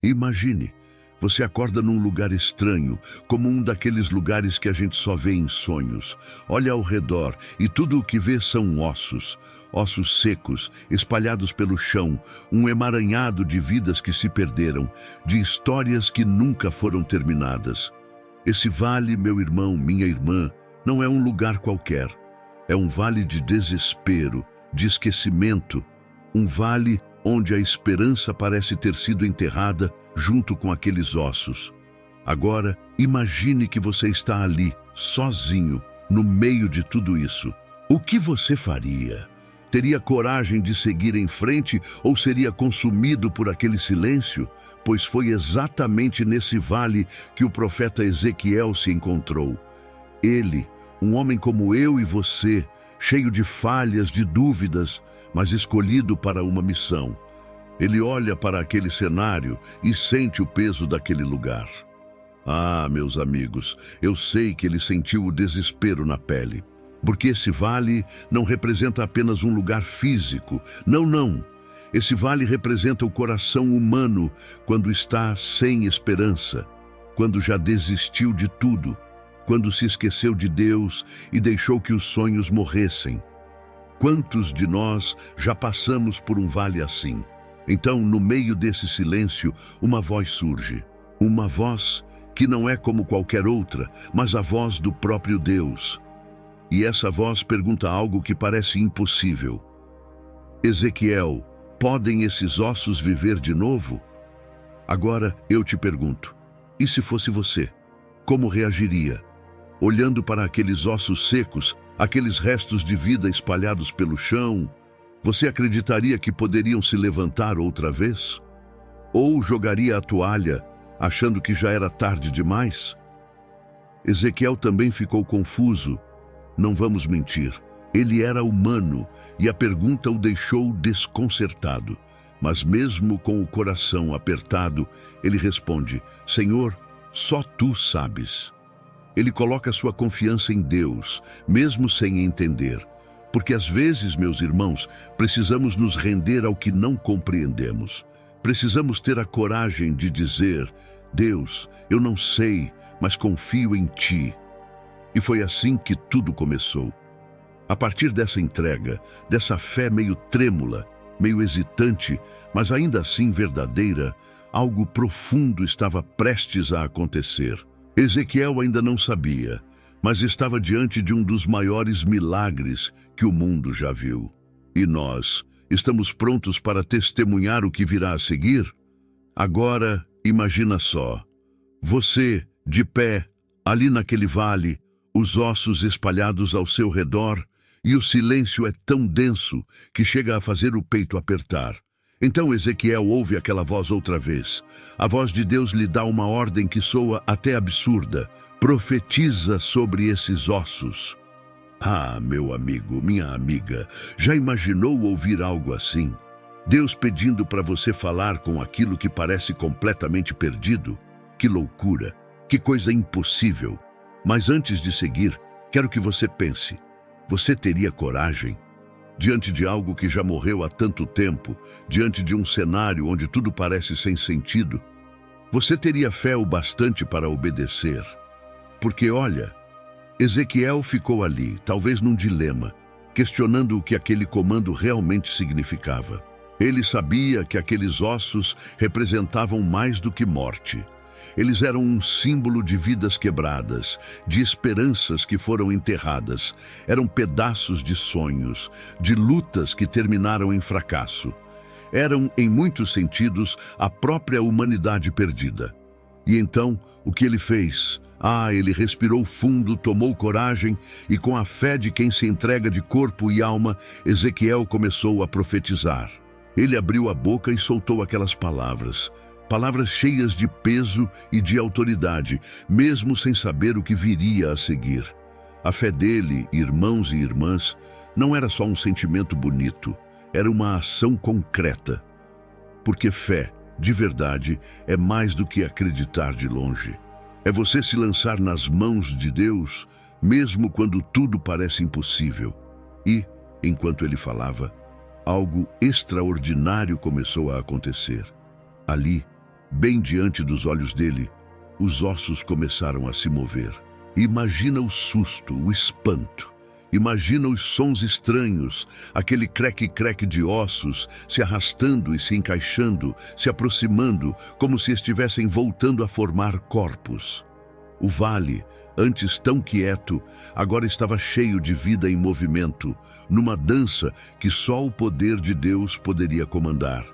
Imagine, você acorda num lugar estranho, como um daqueles lugares que a gente só vê em sonhos. Olha ao redor e tudo o que vê são ossos. Ossos secos, espalhados pelo chão, um emaranhado de vidas que se perderam, de histórias que nunca foram terminadas. Esse vale, meu irmão, minha irmã, não é um lugar qualquer. É um vale de desespero, de esquecimento. Um vale onde a esperança parece ter sido enterrada junto com aqueles ossos. Agora, imagine que você está ali, sozinho, no meio de tudo isso. O que você faria? Teria coragem de seguir em frente ou seria consumido por aquele silêncio? Pois foi exatamente nesse vale que o profeta Ezequiel se encontrou. Ele, um homem como eu e você, cheio de falhas, de dúvidas, mas escolhido para uma missão. Ele olha para aquele cenário e sente o peso daquele lugar. Ah, meus amigos, eu sei que ele sentiu o desespero na pele. Porque esse vale não representa apenas um lugar físico. Não, não. Esse vale representa o coração humano quando está sem esperança, quando já desistiu de tudo, quando se esqueceu de Deus e deixou que os sonhos morressem. Quantos de nós já passamos por um vale assim? Então, no meio desse silêncio, uma voz surge. Uma voz que não é como qualquer outra, mas a voz do próprio Deus. E essa voz pergunta algo que parece impossível. Ezequiel, podem esses ossos viver de novo? Agora eu te pergunto, e se fosse você? Como reagiria? Olhando para aqueles ossos secos, aqueles restos de vida espalhados pelo chão, você acreditaria que poderiam se levantar outra vez? Ou jogaria a toalha, achando que já era tarde demais? Ezequiel também ficou confuso. Não vamos mentir, ele era humano e a pergunta o deixou desconcertado. Mas mesmo com o coração apertado, ele responde: Senhor, só tu sabes. Ele coloca sua confiança em Deus, mesmo sem entender. Porque às vezes, meus irmãos, precisamos nos render ao que não compreendemos. Precisamos ter a coragem de dizer: Deus, eu não sei, mas confio em Ti. E foi assim que tudo começou. A partir dessa entrega, dessa fé meio trêmula, meio hesitante, mas ainda assim verdadeira, algo profundo estava prestes a acontecer. Ezequiel ainda não sabia, mas estava diante de um dos maiores milagres que o mundo já viu. E nós, estamos prontos para testemunhar o que virá a seguir? Agora, imagina só. Você, de pé, ali naquele vale, os ossos espalhados ao seu redor, e o silêncio é tão denso que chega a fazer o peito apertar. Então Ezequiel ouve aquela voz outra vez. A voz de Deus lhe dá uma ordem que soa até absurda. Profetiza sobre esses ossos. Ah, meu amigo, minha amiga, já imaginou ouvir algo assim? Deus pedindo para você falar com aquilo que parece completamente perdido? Que loucura, que coisa impossível. Mas antes de seguir, quero que você pense. Você teria coragem? Diante de algo que já morreu há tanto tempo, diante de um cenário onde tudo parece sem sentido, você teria fé o bastante para obedecer? Porque, olha, Ezequiel ficou ali, talvez num dilema, questionando o que aquele comando realmente significava. Ele sabia que aqueles ossos representavam mais do que morte. Eles eram um símbolo de vidas quebradas, de esperanças que foram enterradas. Eram pedaços de sonhos, de lutas que terminaram em fracasso. Eram, em muitos sentidos, a própria humanidade perdida. E então, o que ele fez? Ele respirou fundo, tomou coragem e, com a fé de quem se entrega de corpo e alma, Ezequiel começou a profetizar. Ele abriu a boca e soltou aquelas palavras. Palavras cheias de peso e de autoridade, mesmo sem saber o que viria a seguir. A fé dele, irmãos e irmãs, não era só um sentimento bonito, era uma ação concreta. Porque fé, de verdade, é mais do que acreditar de longe. É você se lançar nas mãos de Deus, mesmo quando tudo parece impossível. E, enquanto ele falava, algo extraordinário começou a acontecer. Ali, bem diante dos olhos dele, os ossos começaram a se mover. Imagina o susto, o espanto. Imagina os sons estranhos, aquele creque-creque de ossos se arrastando e se encaixando, se aproximando, como se estivessem voltando a formar corpos. O vale, antes tão quieto, agora estava cheio de vida em movimento, numa dança que só o poder de Deus poderia comandar.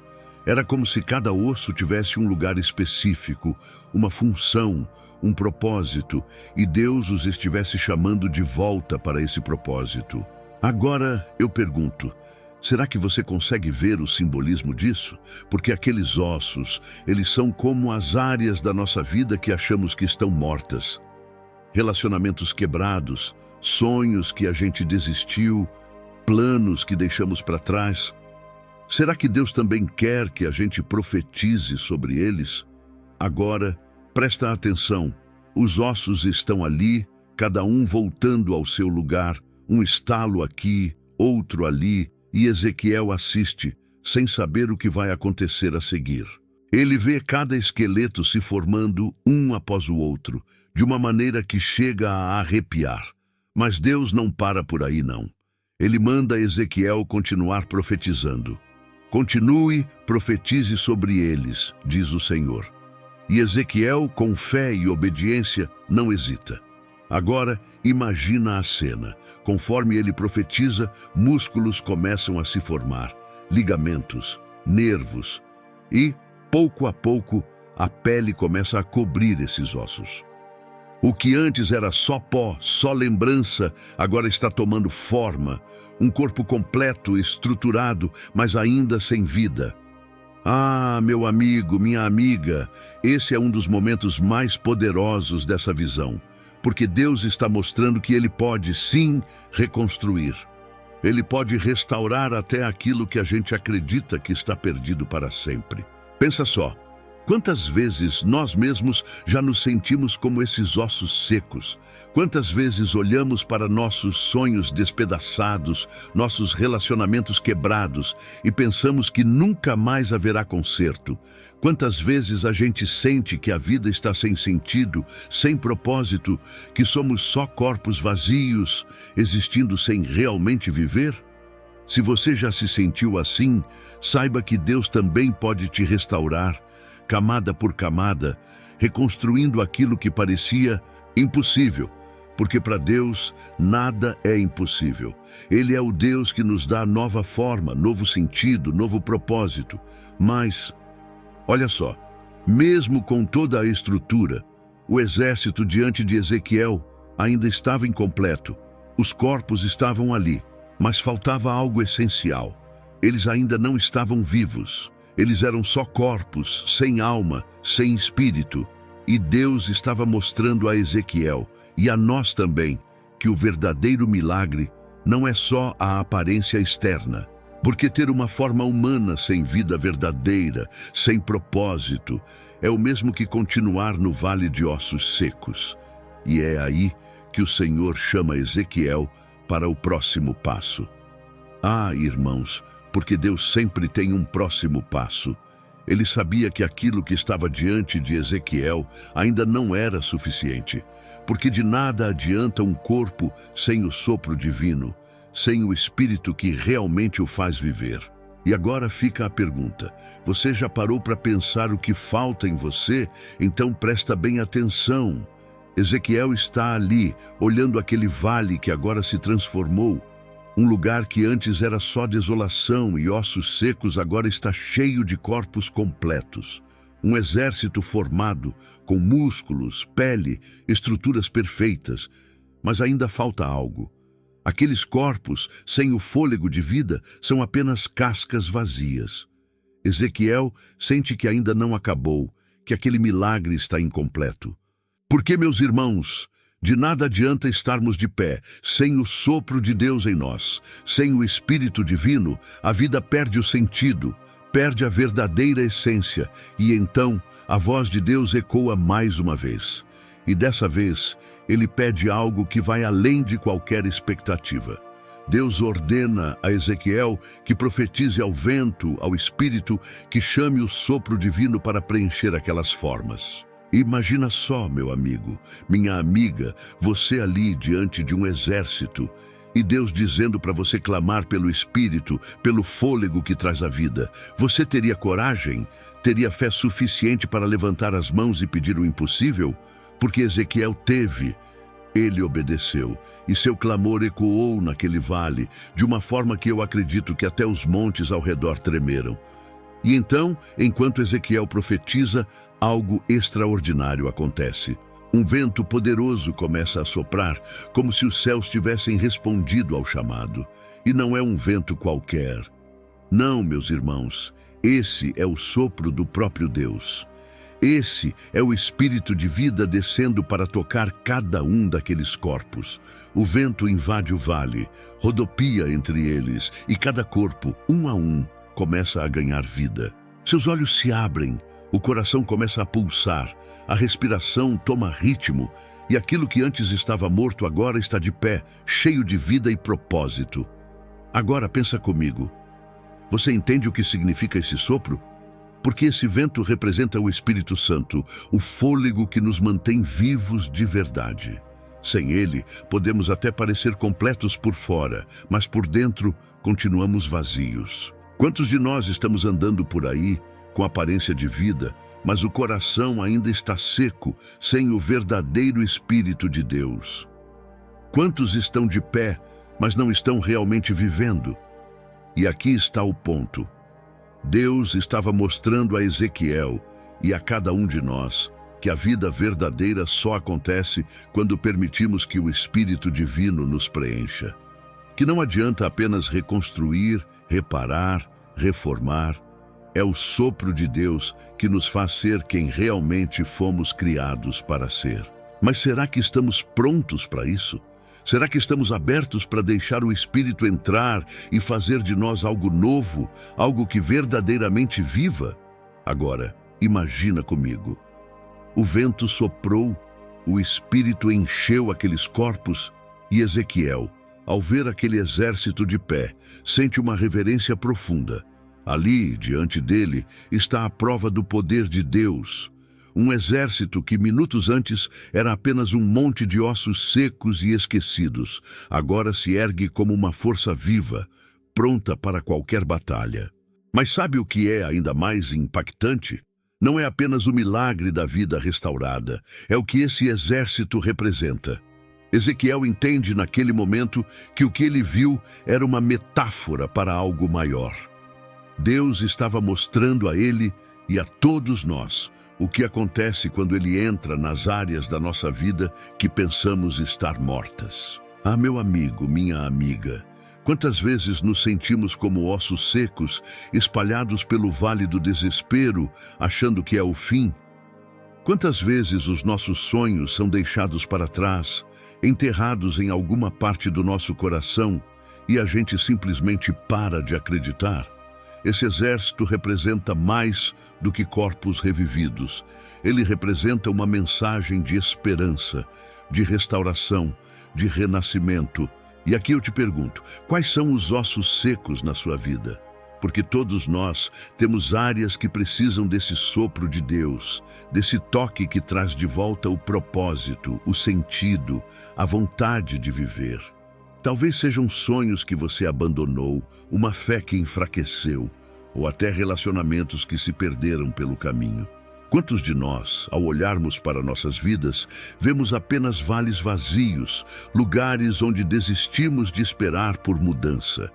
Era como se cada osso tivesse um lugar específico, uma função, um propósito, e Deus os estivesse chamando de volta para esse propósito. Agora eu pergunto, será que você consegue ver o simbolismo disso? Porque aqueles ossos, eles são como as áreas da nossa vida que achamos que estão mortas. Relacionamentos quebrados, sonhos que a gente desistiu, planos que deixamos para trás. Será que Deus também quer que a gente profetize sobre eles? Agora, presta atenção. Os ossos estão ali, cada um voltando ao seu lugar, um estalo aqui, outro ali, e Ezequiel assiste, sem saber o que vai acontecer a seguir. Ele vê cada esqueleto se formando um após o outro, de uma maneira que chega a arrepiar. Mas Deus não para por aí, não. Ele manda Ezequiel continuar profetizando. Continue, profetize sobre eles, diz o Senhor. E Ezequiel, com fé e obediência, não hesita. Agora, imagina a cena. Conforme ele profetiza, músculos começam a se formar, ligamentos, nervos. E, pouco a pouco, a pele começa a cobrir esses ossos. O que antes era só pó, só lembrança, agora está tomando forma. Um corpo completo, estruturado, mas ainda sem vida. Ah, meu amigo, minha amiga, esse é um dos momentos mais poderosos dessa visão, porque Deus está mostrando que Ele pode, sim, reconstruir. Ele pode restaurar até aquilo que a gente acredita que está perdido para sempre. Pensa só. Quantas vezes nós mesmos já nos sentimos como esses ossos secos? Quantas vezes olhamos para nossos sonhos despedaçados, nossos relacionamentos quebrados e pensamos que nunca mais haverá conserto? Quantas vezes a gente sente que a vida está sem sentido, sem propósito, que somos só corpos vazios, existindo sem realmente viver? Se você já se sentiu assim, saiba que Deus também pode te restaurar, camada por camada, reconstruindo aquilo que parecia impossível, porque para Deus nada é impossível. Ele é o Deus que nos dá nova forma, novo sentido, novo propósito. Mas, olha só, mesmo com toda a estrutura, o exército diante de Ezequiel ainda estava incompleto. Os corpos estavam ali, mas faltava algo essencial. Eles ainda não estavam vivos. Eles eram só corpos, sem alma, sem espírito. E Deus estava mostrando a Ezequiel, e a nós também, que o verdadeiro milagre não é só a aparência externa. Porque ter uma forma humana sem vida verdadeira, sem propósito, é o mesmo que continuar no vale de ossos secos. E é aí que o Senhor chama Ezequiel para o próximo passo. Ah, irmãos, porque Deus sempre tem um próximo passo. Ele sabia que aquilo que estava diante de Ezequiel ainda não era suficiente, porque de nada adianta um corpo sem o sopro divino, sem o Espírito que realmente o faz viver. E agora fica a pergunta, você já parou para pensar o que falta em você? Então presta bem atenção. Ezequiel está ali, olhando aquele vale que agora se transformou. Um lugar que antes era só desolação e ossos secos agora está cheio de corpos completos. Um exército formado, com músculos, pele, estruturas perfeitas. Mas ainda falta algo. Aqueles corpos, sem o fôlego de vida, são apenas cascas vazias. Ezequiel sente que ainda não acabou, que aquele milagre está incompleto. Porque, meus irmãos, de nada adianta estarmos de pé, sem o sopro de Deus em nós. Sem o Espírito Divino, a vida perde o sentido, perde a verdadeira essência, e então a voz de Deus ecoa mais uma vez. E dessa vez, Ele pede algo que vai além de qualquer expectativa. Deus ordena a Ezequiel que profetize ao vento, ao espírito, que chame o sopro divino para preencher aquelas formas. Imagina só, meu amigo, minha amiga, você ali diante de um exército e Deus dizendo para você clamar pelo espírito, pelo fôlego que traz a vida. Você teria coragem? Teria fé suficiente para levantar as mãos e pedir o impossível? Porque Ezequiel teve. Ele obedeceu, e seu clamor ecoou naquele vale, de uma forma que eu acredito que até os montes ao redor tremeram. E então, enquanto Ezequiel profetiza, algo extraordinário acontece. Um vento poderoso começa a soprar, como se os céus tivessem respondido ao chamado. E não é um vento qualquer. Não, meus irmãos, esse é o sopro do próprio Deus. Esse é o espírito de vida descendo para tocar cada um daqueles corpos. O vento invade o vale, rodopia entre eles, e cada corpo, um a um, começa a ganhar vida. Seus olhos se abrem, o coração começa a pulsar, a respiração toma ritmo, e aquilo que antes estava morto agora está de pé, cheio de vida e propósito. Agora pensa comigo. Você entende o que significa esse sopro? Porque esse vento representa o Espírito Santo, o fôlego que nos mantém vivos de verdade. Sem ele, podemos até parecer completos por fora, mas por dentro continuamos vazios. Quantos de nós estamos andando por aí com aparência de vida, mas o coração ainda está seco, sem o verdadeiro Espírito de Deus? Quantos estão de pé, mas não estão realmente vivendo? E aqui está o ponto. Deus estava mostrando a Ezequiel e a cada um de nós que a vida verdadeira só acontece quando permitimos que o Espírito Divino nos preencha. Que não adianta apenas reconstruir, reparar, reformar. É o sopro de Deus que nos faz ser quem realmente fomos criados para ser. Mas será que estamos prontos para isso? Será que estamos abertos para deixar o Espírito entrar e fazer de nós algo novo, algo que verdadeiramente viva? Agora, imagina comigo. O vento soprou, o Espírito encheu aqueles corpos e Ezequiel, ao ver aquele exército de pé, sente uma reverência profunda. Ali, diante dele, está a prova do poder de Deus. Um exército que minutos antes era apenas um monte de ossos secos e esquecidos, agora se ergue como uma força viva, pronta para qualquer batalha. Mas sabe o que é ainda mais impactante? Não é apenas o milagre da vida restaurada, é o que esse exército representa. Ezequiel entende naquele momento que o que ele viu era uma metáfora para algo maior. Deus estava mostrando a ele e a todos nós o que acontece quando ele entra nas áreas da nossa vida que pensamos estar mortas. Ah, meu amigo, minha amiga, quantas vezes nos sentimos como ossos secos, espalhados pelo vale do desespero, achando que é o fim? Quantas vezes os nossos sonhos são deixados para trás, enterrados em alguma parte do nosso coração, e a gente simplesmente para de acreditar? Esse exército representa mais do que corpos revividos. Ele representa uma mensagem de esperança, de restauração, de renascimento. E aqui eu te pergunto, quais são os ossos secos na sua vida? Porque todos nós temos áreas que precisam desse sopro de Deus, desse toque que traz de volta o propósito, o sentido, a vontade de viver. Talvez sejam sonhos que você abandonou, uma fé que enfraqueceu, ou até relacionamentos que se perderam pelo caminho. Quantos de nós, ao olharmos para nossas vidas, vemos apenas vales vazios, lugares onde desistimos de esperar por mudança?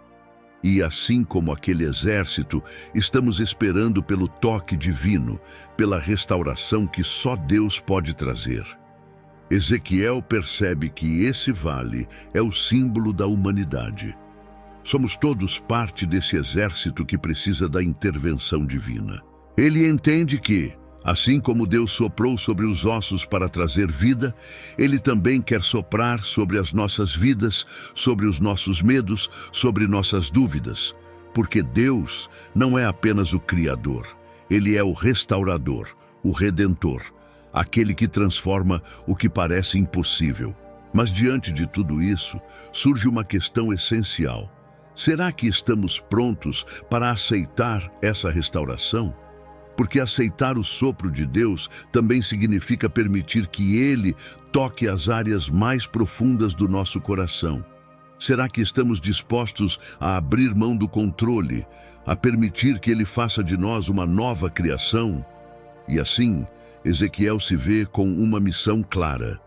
E assim como aquele exército, estamos esperando pelo toque divino, pela restauração que só Deus pode trazer. Ezequiel percebe que esse vale é o símbolo da humanidade. Somos todos parte desse exército que precisa da intervenção divina. Ele entende que, assim como Deus soprou sobre os ossos para trazer vida, Ele também quer soprar sobre as nossas vidas, sobre os nossos medos, sobre nossas dúvidas. Porque Deus não é apenas o Criador, Ele é o restaurador, o Redentor, aquele que transforma o que parece impossível. Mas diante de tudo isso, surge uma questão essencial. Será que estamos prontos para aceitar essa restauração? Porque aceitar o sopro de Deus também significa permitir que Ele toque as áreas mais profundas do nosso coração. Será que estamos dispostos a abrir mão do controle, a permitir que Ele faça de nós uma nova criação? E assim, Ezequiel se vê com uma missão clara.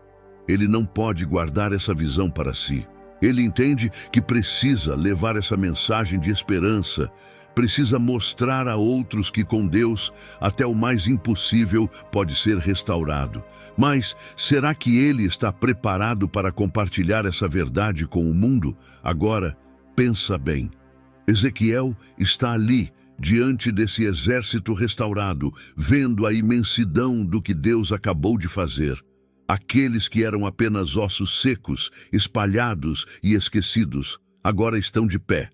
Ele não pode guardar essa visão para si. Ele entende que precisa levar essa mensagem de esperança, precisa mostrar a outros que com Deus até o mais impossível pode ser restaurado. Mas será que ele está preparado para compartilhar essa verdade com o mundo? Agora, pensa bem. Ezequiel está ali, diante desse exército restaurado, vendo a imensidão do que Deus acabou de fazer. Aqueles que eram apenas ossos secos, espalhados e esquecidos, agora estão de pé,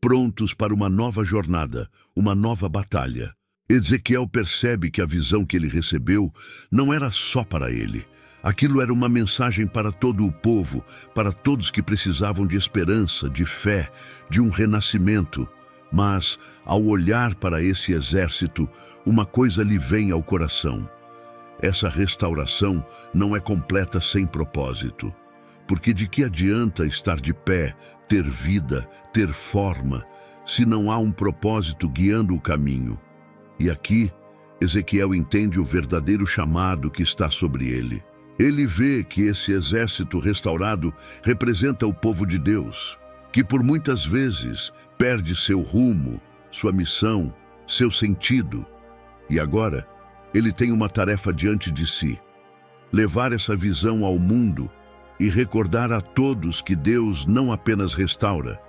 prontos para uma nova jornada, uma nova batalha. Ezequiel percebe que a visão que ele recebeu não era só para ele. Aquilo era uma mensagem para todo o povo, para todos que precisavam de esperança, de fé, de um renascimento. Mas, ao olhar para esse exército, uma coisa lhe vem ao coração. Essa restauração não é completa sem propósito. Porque de que adianta estar de pé, ter vida, ter forma, se não há um propósito guiando o caminho? E aqui, Ezequiel entende o verdadeiro chamado que está sobre ele. Ele vê que esse exército restaurado representa o povo de Deus, que por muitas vezes perde seu rumo, sua missão, seu sentido. E agora, ele tem uma tarefa diante de si: levar essa visão ao mundo e recordar a todos que Deus não apenas restaura,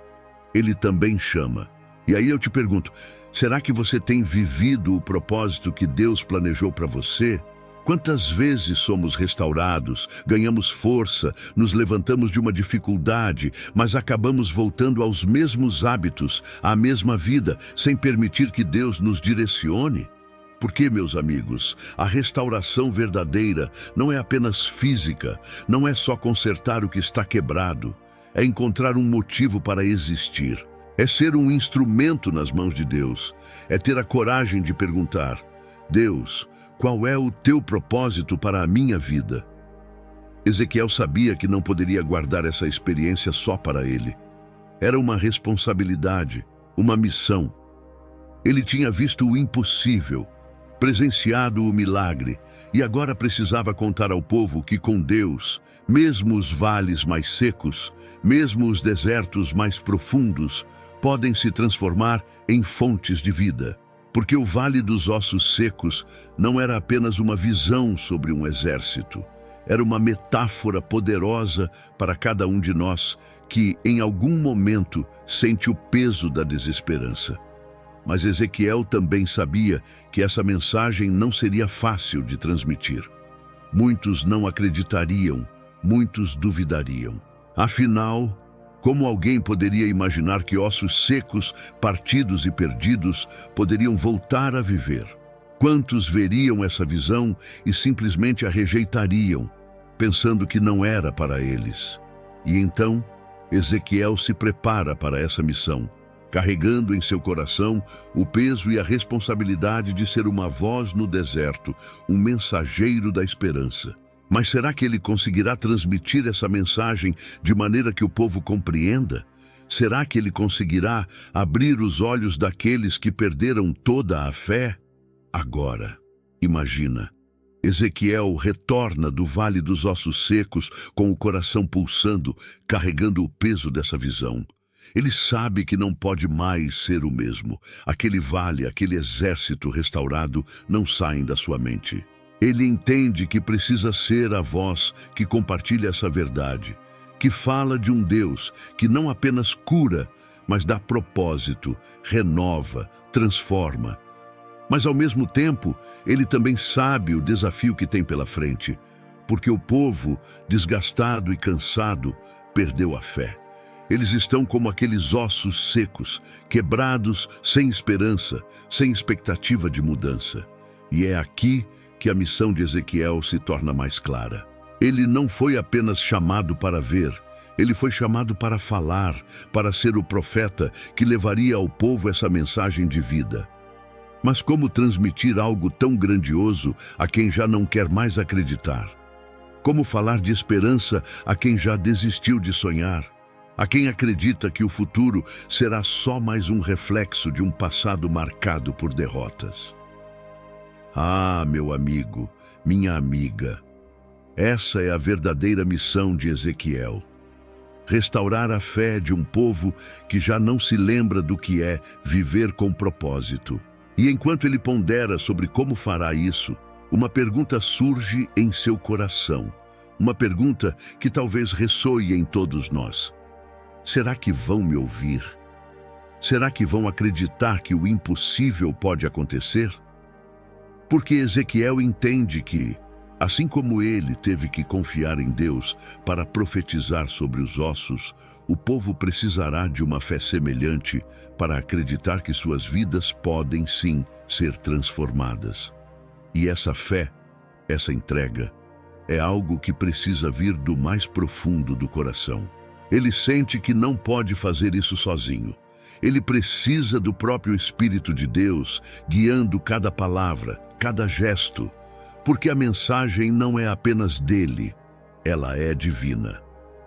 Ele também chama. E aí eu te pergunto, será que você tem vivido o propósito que Deus planejou para você? Quantas vezes somos restaurados, ganhamos força, nos levantamos de uma dificuldade, mas acabamos voltando aos mesmos hábitos, à mesma vida, sem permitir que Deus nos direcione? Porque, meus amigos, a restauração verdadeira não é apenas física, não é só consertar o que está quebrado, é encontrar um motivo para existir. É ser um instrumento nas mãos de Deus, é ter a coragem de perguntar: Deus, qual é o teu propósito para a minha vida? Ezequiel sabia que não poderia guardar essa experiência só para ele. Era uma responsabilidade, uma missão. Ele tinha visto o impossível, presenciado o milagre, e agora precisava contar ao povo que com Deus, mesmo os vales mais secos, mesmo os desertos mais profundos, podem se transformar em fontes de vida. Porque o Vale dos Ossos Secos não era apenas uma visão sobre um exército, era uma metáfora poderosa para cada um de nós que, em algum momento, sente o peso da desesperança. Mas Ezequiel também sabia que essa mensagem não seria fácil de transmitir. Muitos não acreditariam, muitos duvidariam. Afinal, como alguém poderia imaginar que ossos secos, partidos e perdidos poderiam voltar a viver? Quantos veriam essa visão e simplesmente a rejeitariam, pensando que não era para eles? E então, Ezequiel se prepara para essa missão, carregando em seu coração o peso e a responsabilidade de ser uma voz no deserto, um mensageiro da esperança. Mas será que ele conseguirá transmitir essa mensagem de maneira que o povo compreenda? Será que ele conseguirá abrir os olhos daqueles que perderam toda a fé? Agora, imagina, Ezequiel retorna do Vale dos Ossos Secos com o coração pulsando, carregando o peso dessa visão. Ele sabe que não pode mais ser o mesmo. Aquele vale, aquele exército restaurado não saem da sua mente. Ele entende que precisa ser a voz que compartilha essa verdade, que fala de um Deus que não apenas cura, mas dá propósito, renova, transforma. Mas ao mesmo tempo, ele também sabe o desafio que tem pela frente, porque o povo, desgastado e cansado, perdeu a fé. Eles estão como aqueles ossos secos, quebrados, sem esperança, sem expectativa de mudança. E é aqui que a missão de Ezequiel se torna mais clara. Ele não foi apenas chamado para ver, ele foi chamado para falar, para ser o profeta que levaria ao povo essa mensagem de vida. Mas como transmitir algo tão grandioso a quem já não quer mais acreditar? Como falar de esperança a quem já desistiu de sonhar? A quem acredita que o futuro será só mais um reflexo de um passado marcado por derrotas? Ah, meu amigo, minha amiga, essa é a verdadeira missão de Ezequiel. Restaurar a fé de um povo que já não se lembra do que é viver com propósito. E enquanto ele pondera sobre como fará isso, uma pergunta surge em seu coração. Uma pergunta que talvez ressoe em todos nós. Será que vão me ouvir? Será que vão acreditar que o impossível pode acontecer? Porque Ezequiel entende que, assim como ele teve que confiar em Deus para profetizar sobre os ossos, o povo precisará de uma fé semelhante para acreditar que suas vidas podem sim ser transformadas. E essa fé, essa entrega, é algo que precisa vir do mais profundo do coração. Ele sente que não pode fazer isso sozinho. Ele precisa do próprio Espírito de Deus guiando cada palavra, cada gesto, porque a mensagem não é apenas dele, ela é divina.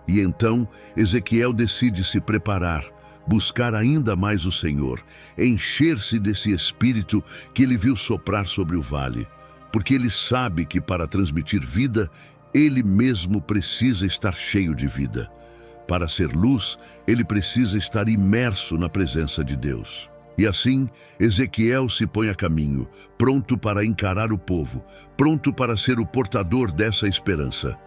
E então Ezequiel decide se preparar, buscar ainda mais o Senhor, encher-se desse Espírito que ele viu soprar sobre o vale, porque ele sabe que para transmitir vida, ele mesmo precisa estar cheio de vida. Para ser luz, ele precisa estar imerso na presença de Deus. E assim, Ezequiel se põe a caminho, pronto para encarar o povo, pronto para ser o portador dessa esperança.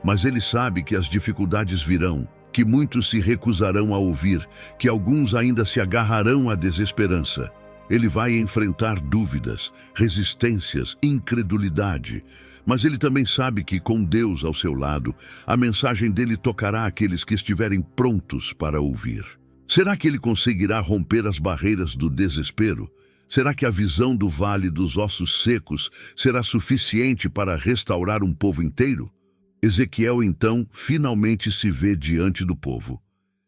Mas ele sabe que as dificuldades virão, que muitos se recusarão a ouvir, que alguns ainda se agarrarão à desesperança. Ele vai enfrentar dúvidas, resistências, incredulidade. Mas ele também sabe que, com Deus ao seu lado, a mensagem dele tocará aqueles que estiverem prontos para ouvir. Será que ele conseguirá romper as barreiras do desespero? Será que a visão do vale dos ossos secos será suficiente para restaurar um povo inteiro? Ezequiel, então, finalmente se vê diante do povo.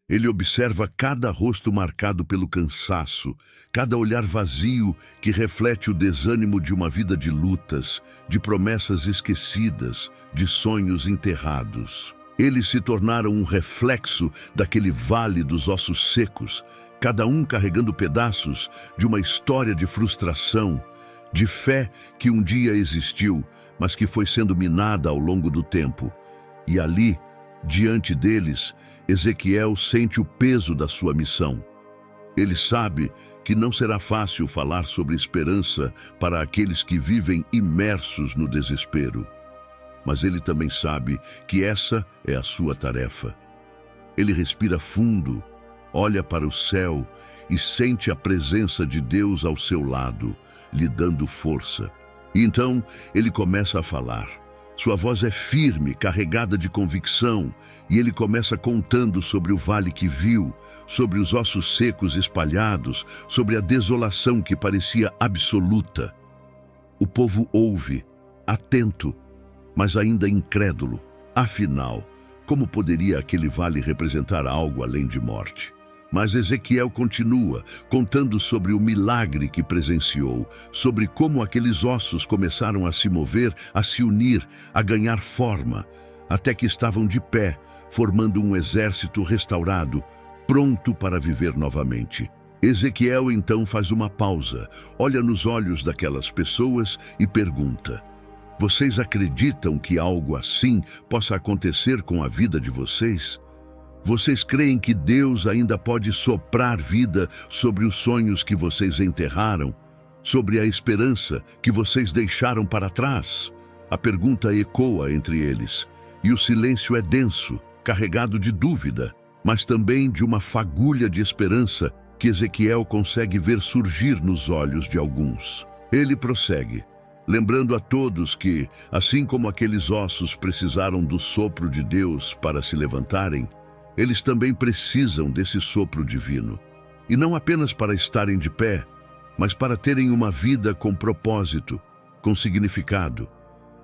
Ele observa cada rosto marcado pelo cansaço, cada olhar vazio que reflete o desânimo de uma vida de lutas, de promessas esquecidas, de sonhos enterrados. Eles se tornaram um reflexo daquele vale dos ossos secos, cada um carregando pedaços de uma história de frustração, de fé que um dia existiu, mas que foi sendo minada ao longo do tempo. E ali, diante deles, Ezequiel sente o peso da sua missão. Ele sabe que não será fácil falar sobre esperança para aqueles que vivem imersos no desespero. Mas ele também sabe que essa é a sua tarefa. Ele respira fundo, olha para o céu e sente a presença de Deus ao seu lado, lhe dando força. E então ele começa a falar. Sua voz é firme, carregada de convicção, e ele começa contando sobre o vale que viu, sobre os ossos secos espalhados, sobre a desolação que parecia absoluta. O povo ouve, atento, mas ainda incrédulo. Afinal, como poderia aquele vale representar algo além de morte? Mas Ezequiel continua, contando sobre o milagre que presenciou, sobre como aqueles ossos começaram a se mover, a se unir, a ganhar forma, até que estavam de pé, formando um exército restaurado, pronto para viver novamente. Ezequiel então faz uma pausa, olha nos olhos daquelas pessoas e pergunta: vocês acreditam que algo assim possa acontecer com a vida de vocês? Vocês creem que Deus ainda pode soprar vida sobre os sonhos que vocês enterraram, sobre a esperança que vocês deixaram para trás? A pergunta ecoa entre eles, e o silêncio é denso, carregado de dúvida, mas também de uma fagulha de esperança que Ezequiel consegue ver surgir nos olhos de alguns. Ele prossegue, lembrando a todos que, assim como aqueles ossos precisaram do sopro de Deus para se levantarem, eles também precisam desse sopro divino. E não apenas para estarem de pé, mas para terem uma vida com propósito, com significado.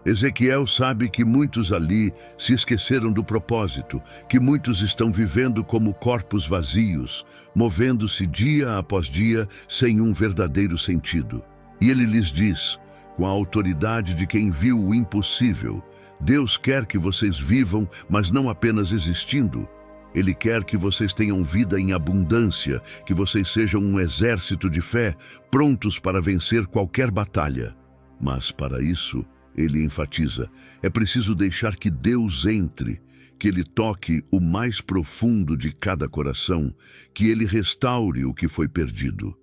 Ezequiel sabe que muitos ali se esqueceram do propósito, que muitos estão vivendo como corpos vazios, movendo-se dia após dia sem um verdadeiro sentido. E ele lhes diz, com a autoridade de quem viu o impossível: Deus quer que vocês vivam, mas não apenas existindo. Ele quer que vocês tenham vida em abundância, que vocês sejam um exército de fé, prontos para vencer qualquer batalha. Mas para isso, ele enfatiza, é preciso deixar que Deus entre, que Ele toque o mais profundo de cada coração, que Ele restaure o que foi perdido.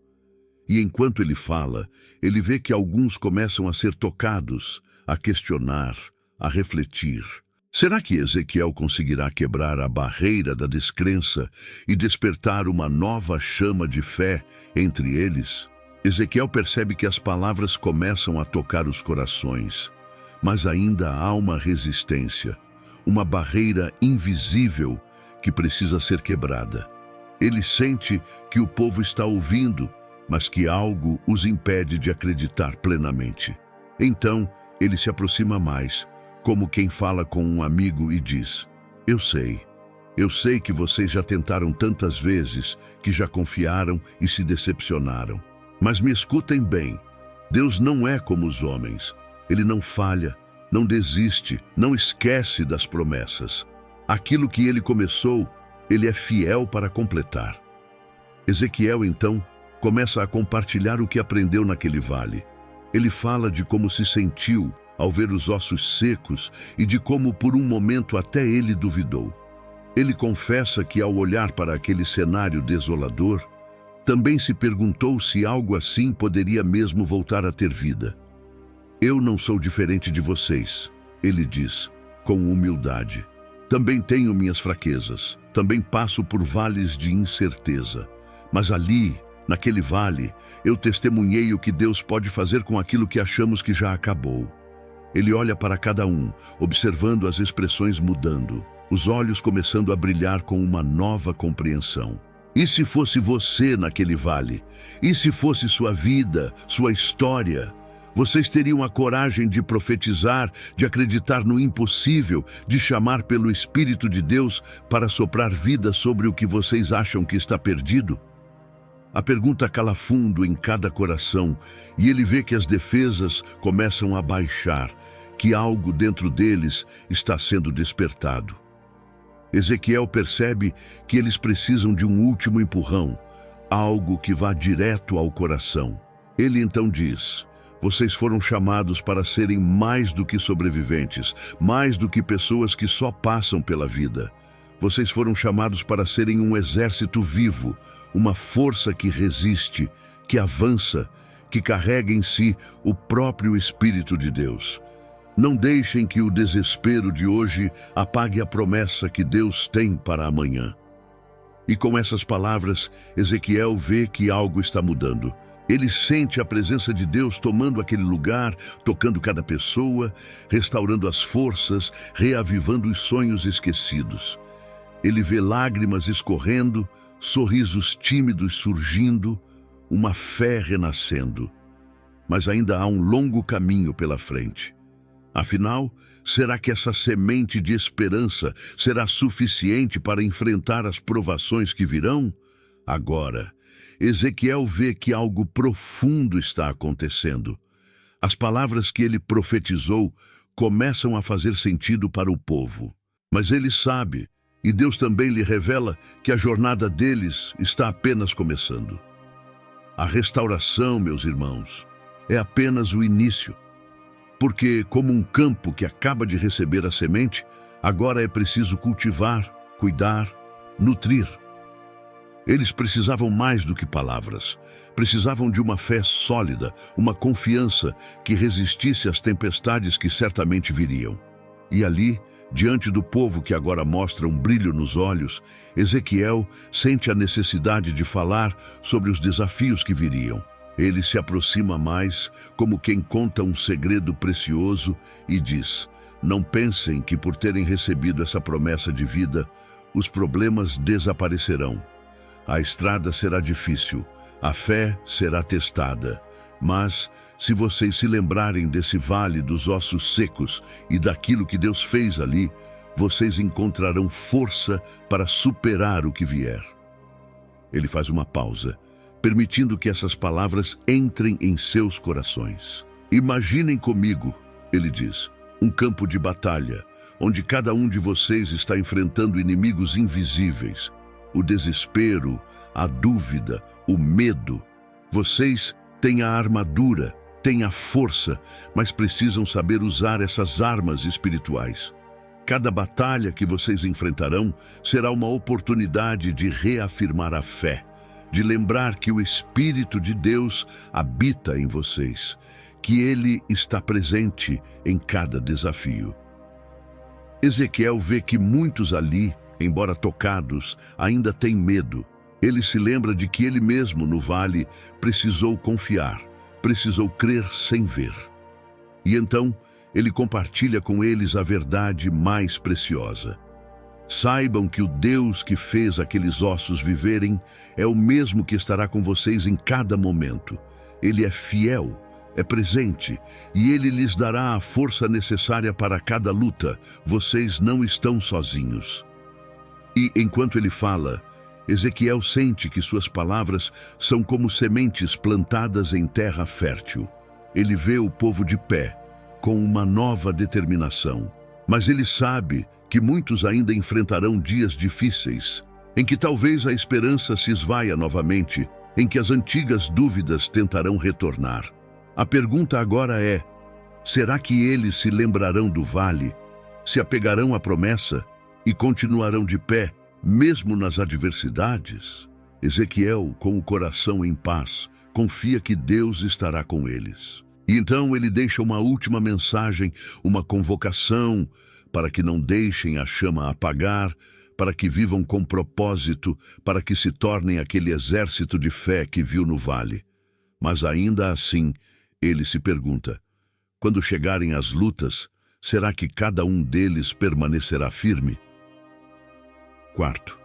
E enquanto ele fala, ele vê que alguns começam a ser tocados, a questionar, a refletir. Será que Ezequiel conseguirá quebrar a barreira da descrença e despertar uma nova chama de fé entre eles? Ezequiel percebe que as palavras começam a tocar os corações, mas ainda há uma resistência, uma barreira invisível que precisa ser quebrada. Ele sente que o povo está ouvindo, mas que algo os impede de acreditar plenamente. Então, ele se aproxima mais, como quem fala com um amigo e diz: eu sei que vocês já tentaram tantas vezes, que já confiaram e se decepcionaram. Mas me escutem bem, Deus não é como os homens. Ele não falha, não desiste, não esquece das promessas. Aquilo que ele começou, ele é fiel para completar. Ezequiel, então, começa a compartilhar o que aprendeu naquele vale. Ele fala de como se sentiu ao ver os ossos secos e de como por um momento até ele duvidou. Ele confessa que ao olhar para aquele cenário desolador, também se perguntou se algo assim poderia mesmo voltar a ter vida. Eu não sou diferente de vocês, ele diz, com humildade. Também tenho minhas fraquezas, também passo por vales de incerteza. Mas ali, naquele vale, eu testemunhei o que Deus pode fazer com aquilo que achamos que já acabou. Ele olha para cada um, observando as expressões mudando, os olhos começando a brilhar com uma nova compreensão. E se fosse você naquele vale? E se fosse sua vida, sua história? Vocês teriam a coragem de profetizar, de acreditar no impossível, de chamar pelo Espírito de Deus para soprar vida sobre o que vocês acham que está perdido? A pergunta cala fundo em cada coração e ele vê que as defesas começam a baixar, que algo dentro deles está sendo despertado. Ezequiel percebe que eles precisam de um último empurrão, algo que vá direto ao coração. Ele então diz: vocês foram chamados para serem mais do que sobreviventes, mais do que pessoas que só passam pela vida. Vocês foram chamados para serem um exército vivo, uma força que resiste, que avança, que carrega em si o próprio Espírito de Deus. Não deixem que o desespero de hoje apague a promessa que Deus tem para amanhã. E com essas palavras, Ezequiel vê que algo está mudando. Ele sente a presença de Deus tomando aquele lugar, tocando cada pessoa, restaurando as forças, reavivando os sonhos esquecidos. Ele vê lágrimas escorrendo, sorrisos tímidos surgindo, uma fé renascendo. Mas ainda há um longo caminho pela frente. Afinal, será que essa semente de esperança será suficiente para enfrentar as provações que virão? Agora, Ezequiel vê que algo profundo está acontecendo. As palavras que ele profetizou começam a fazer sentido para o povo. Mas ele sabe, e Deus também lhe revela, que a jornada deles está apenas começando. A restauração, meus irmãos, é apenas o início. Porque, como um campo que acaba de receber a semente, agora é preciso cultivar, cuidar, nutrir. Eles precisavam mais do que palavras. Precisavam de uma fé sólida, uma confiança que resistisse às tempestades que certamente viriam. E ali, diante do povo que agora mostra um brilho nos olhos, Ezequiel sente a necessidade de falar sobre os desafios que viriam. Ele se aproxima mais, como quem conta um segredo precioso, e diz: não pensem que por terem recebido essa promessa de vida, os problemas desaparecerão. A estrada será difícil, a fé será testada, Mas, se vocês se lembrarem desse vale dos ossos secos e daquilo que Deus fez ali, vocês encontrarão força para superar o que vier. Ele faz uma pausa, permitindo que essas palavras entrem em seus corações. Imaginem comigo, ele diz, um campo de batalha, onde cada um de vocês está enfrentando inimigos invisíveis. O desespero, a dúvida, o medo. Vocês têm a armadura, têm a força, mas precisam saber usar essas armas espirituais. Cada batalha que vocês enfrentarão será uma oportunidade de reafirmar a fé, de lembrar que o Espírito de Deus habita em vocês, que Ele está presente em cada desafio. Ezequiel vê que muitos ali, embora tocados, ainda têm medo. Ele se lembra de que ele mesmo, no vale, precisou confiar, precisou crer sem ver. E então, ele compartilha com eles a verdade mais preciosa. Saibam que o Deus que fez aqueles ossos viverem é o mesmo que estará com vocês em cada momento. Ele é fiel, é presente, e Ele lhes dará a força necessária para cada luta. Vocês não estão sozinhos. E, enquanto ele fala, Ezequiel sente que suas palavras são como sementes plantadas em terra fértil. Ele vê o povo de pé, com uma nova determinação. Mas ele sabe que muitos ainda enfrentarão dias difíceis, em que talvez a esperança se esvaia novamente, em que as antigas dúvidas tentarão retornar. A pergunta agora é: será que eles se lembrarão do vale, se apegarão à promessa e continuarão de pé, mesmo nas adversidades? Ezequiel, com o coração em paz, confia que Deus estará com eles. E então ele deixa uma última mensagem, uma convocação, para que não deixem a chama apagar, para que vivam com propósito, para que se tornem aquele exército de fé que viu no vale. Mas ainda assim, ele se pergunta: quando chegarem as lutas, será que cada um deles permanecerá firme? Quarto,